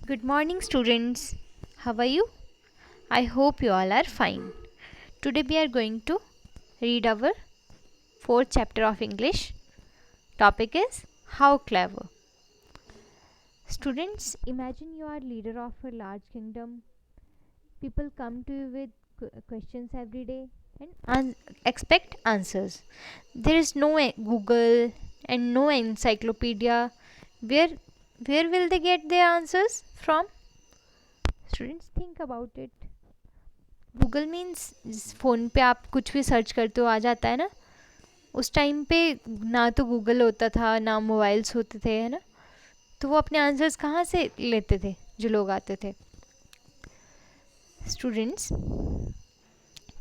Good morning, students. How are you? I hope you all are fine. Today we are going to read our fourth chapter of English. Topic is How Clever. Students, imagine you are leader of a large kingdom. People come to you with questions every day and expect answers. There is no Google and no encyclopedia. Where where will they get their answers from? Students, think about it. Google means phone पे आप कुछ भी search करते हो आ जाता है ना. उस टाइम पे ना तो गूगल होता था ना मोबाइल्स होते थे, है ना. तो वो अपने आंसर्स कहाँ से लेते थे जो लोग आते थे. Students,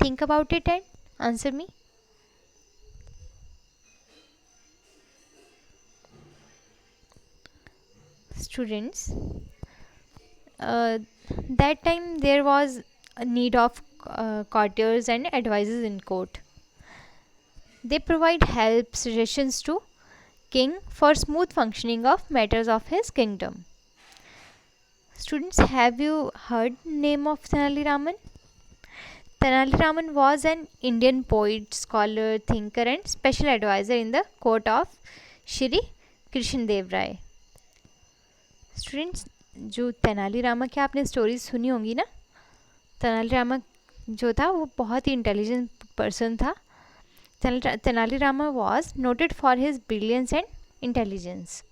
think about it and answer me. Students, that time there was a need of courtiers and advisors in court. They provide help, suggestions to king for smooth functioning of matters of his kingdom. Students, have you heard name of Tenali Raman? Tenali Raman was an Indian poet, scholar, thinker and special advisor in the court of Shri Krishna Dev Rai. Students, जो तेनाली रामा की आपने stories सुनी होंगी ना. तेनाली रामा जो था वो बहुत ही इंटेलिजेंट पर्सन था. Tenali Rama was noted for his brilliance and intelligence.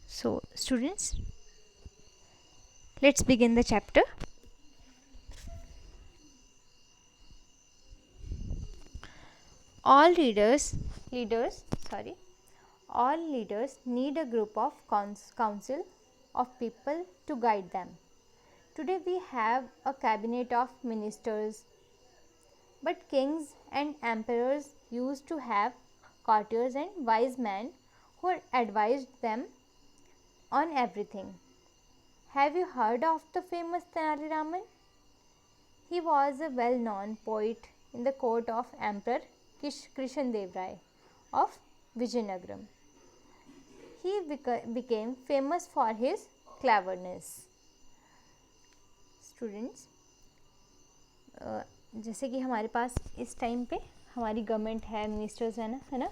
So students, let's begin the chapter. All leaders need a group of council of people to guide them. Today we have a cabinet of ministers, but kings and emperors used to have courtiers and wise men who advised them on everything. Have you heard of the famous Tenali Raman? He was a well-known poet in the court of Emperor Krishna Dev Rai of Vijayanagaram. He became famous for his cleverness. Students, जैसे कि हमारे पास इस time पे हमारी government है, ministers है ना.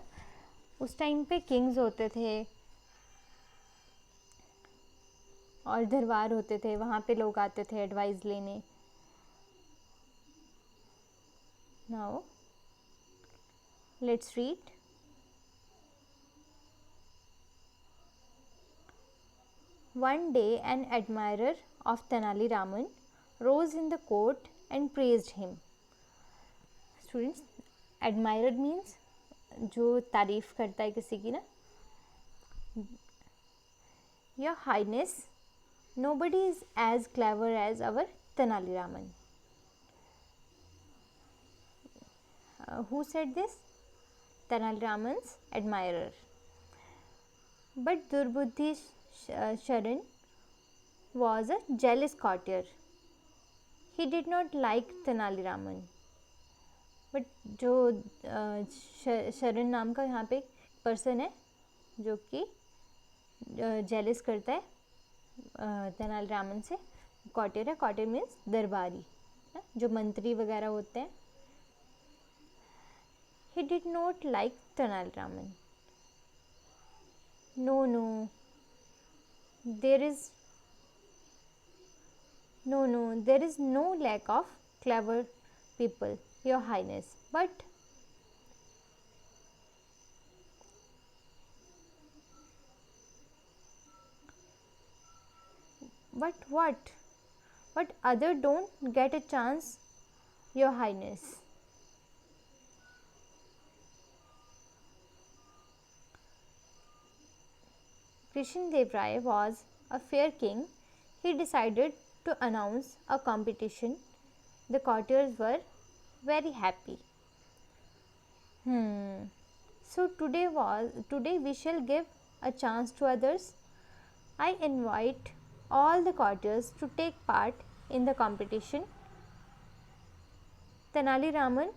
उस टाइम पे किंग्स होते थे और दरबार होते थे, वहाँ पे लोग आते थे एडवाइस लेने. Now let's read. One day an admirer of Tenali Raman rose in the court and praised him. Students, admirer means जो तारीफ करता है किसी की ना. Your Highness, nobody is as clever as our Tenali Raman. Who said this? Tenali Raman's admirer. But Durbuddhi Sharan was a jealous courtier. He did not like Tenali Raman. But जो शरण नाम का यहाँ पे पर्सन है जो कि jealous करता है तेनाली रामन से. कॉटेर है. कॉटेर मीन्स दरबारी, जो मंत्री वगैरह होते हैं. He did not like Tenali Raman. No, there is no lack of clever people, your highness, but what other don't get a chance, your highness. Krishna Dev Rai was a fair king. He decided to announce a competition. The courtiers were very happy. So today we shall give a chance to others. I invite all the courtiers to take part in the competition. Tenali Raman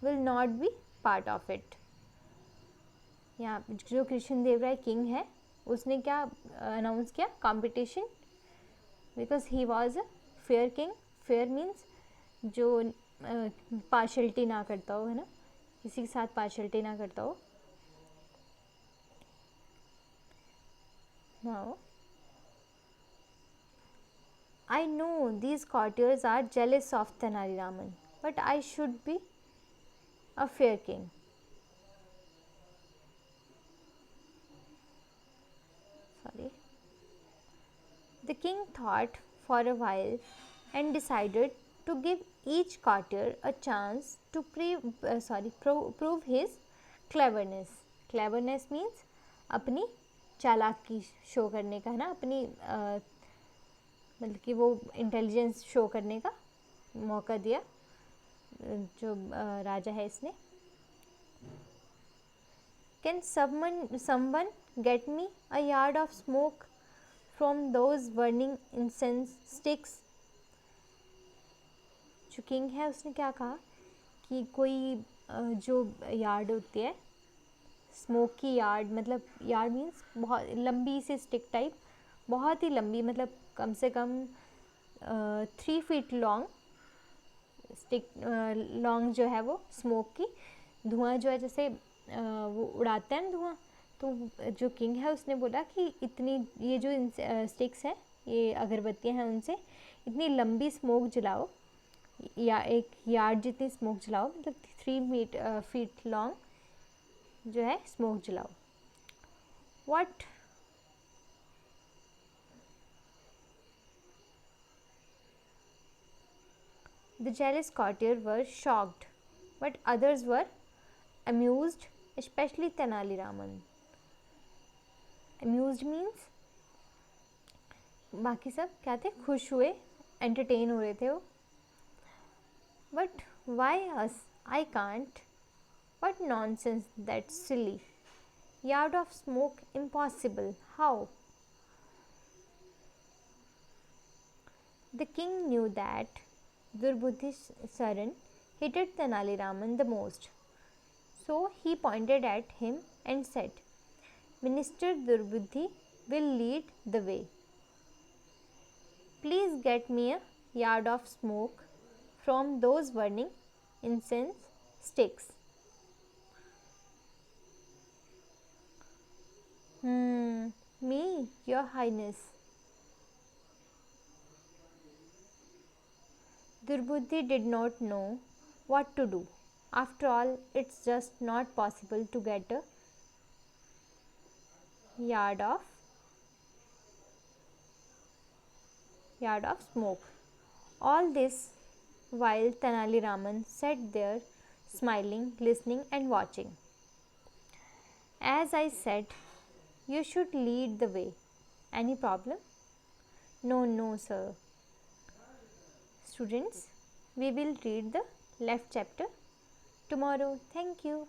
will not be part of it. यहाँ जो कृष्ण देव राय king है उसने क्या announce किया? Competition because he was a fair king. Fair means जो partiality ना करता हो, है ना, किसी के साथ पार्शलिटी ना करता हो. Now I know these courtiers are jealous of Tenali Raman, but I should be a fair king. Sorry. The king thought for a while and decided to give each courtier a chance to prove his cleverness. Cleverness means अपनी चालाकी show करने का, है ना, अपनी मतलब कि वो इंटेलिजेंस शो करने का मौका दिया जो राजा है इसने. Can someone get me a yard of smoke from those burning incense sticks? जो किंग है उसने क्या कहा कि कोई जो यार्ड होती है, स्मोक की यार्ड, मतलब यार्ड मीन्स बहुत लंबी सी स्टिक टाइप, बहुत ही लंबी, मतलब कम से कम 3 फीट लॉन्ग स्टिक, लॉन्ग जो है वो स्मोक की, धुआं जो है जैसे वो उड़ाते हैं धुआं, तो जो किंग है उसने बोला कि इतनी ये जो स्टिक्स हैं, ये अगरबत्तियाँ हैं, उनसे इतनी लंबी स्मोक जलाओ, या एक यार्ड जितनी स्मोक जलाओ, मतलब 3 फीट लॉन्ग जो है स्मोक जलाओ. What The jealous courtiers were shocked, but others were amused, especially Tenali Raman. Amused means बाकी सब क्या थे, खुश हुए, एंटरटेन हो रहे थे वो. But why us? I can't. What nonsense, that's silly. Yard of smoke, impossible. How? The king knew that Durbuddhi's son hated Tenali Raman the most. So he pointed at him and said, Minister Durbuddhi will lead the way. Please get me a yard of smoke from those burning incense sticks. Me, Your Highness. Durbuddhi did not know what to do. After all, it's just not possible to get a yard of smoke. All this while Tenali Raman sat there smiling, listening and watching. As I said, you should lead the way. Any problem? No, sir. Students, we will read the left chapter tomorrow. Thank you.